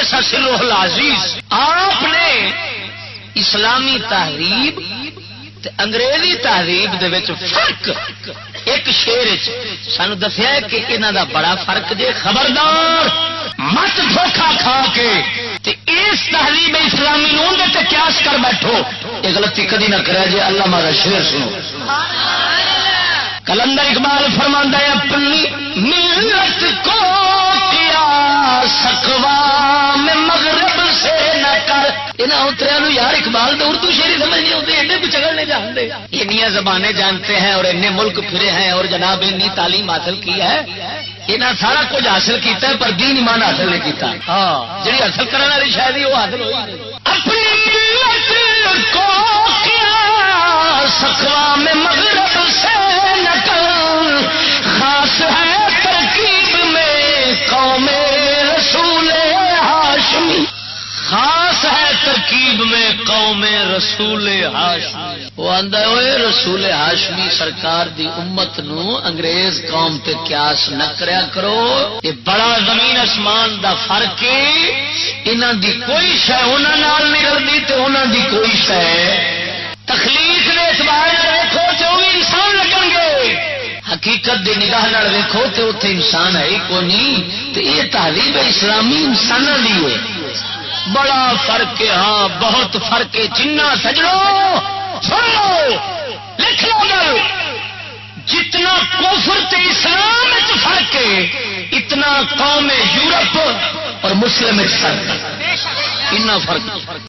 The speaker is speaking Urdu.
قصص الروح العزیز آپ نے اسلامی تہذیب انگریزی تہذیب دے وچ فرق ایک شعر سانو دسیا ہے کہ انہاں دا بڑا فرق جے خبردار مت دھوکھا کھا کے تے اس تہذیب اسلامی نوں دے تے قیاس کر بیٹھو یہ غلطی کدی نہ کرے جے اللہ مارا شعر سنو کلندر اقبال فرماندا ہے اپنی ملت کو قیاس اقوام مغرب سے نہ کر انہاں اتریاں یار اقبال تو اردو شعری سمجھ نہیں ہوتے ایڈے بھی چگڑنے جانتے انیاں زبانیں جانتے ہیں اور اتنے ملک پھرے ہیں اور جناب اتنی تعلیم حاصل کی ہے انہاں سارا کچھ حاصل کیتا ہے پر دین ایمان حاصل نہیں کیتا ہاں جڑی حاصل کرنے والی شاید وہ حاصل ہوئی اپنی ملت کو قیاس اقوام مغرب سے نہ کر خاص ہے ترکیب میں قوم رسول ہاشمی خاص ہے ترکیب میں قوم رسول ہاشمی وہ آندا ہوئے رسول ہاشمی سرکار دی امت نو انگریز قوم تے قیاس نہ کریا کرو یہ بڑا زمین آسمان دا فرق ہے انہاں دی کوئی شے انہاں نال نہیں رلدی تے انہاں دی کوئی شے تخلیق دے اعتبار نال ویکھو تے وہ انسان لگن گے حقیقت دی نگاہ نال ویکھو تے اوتھے انسان ہے ہی کوئی نہیں تے یہ تہذیب اسلامی انساناں دی ہے بڑا فرق ہے ہاں بہت فرق ہے جنہ سجڑو سن لو لکھ لو گل جتنا کفر تے اسلام وچ فرق ہے اتنا قوم یورپ اور مسلم وچ فرق ہے اتنا فرق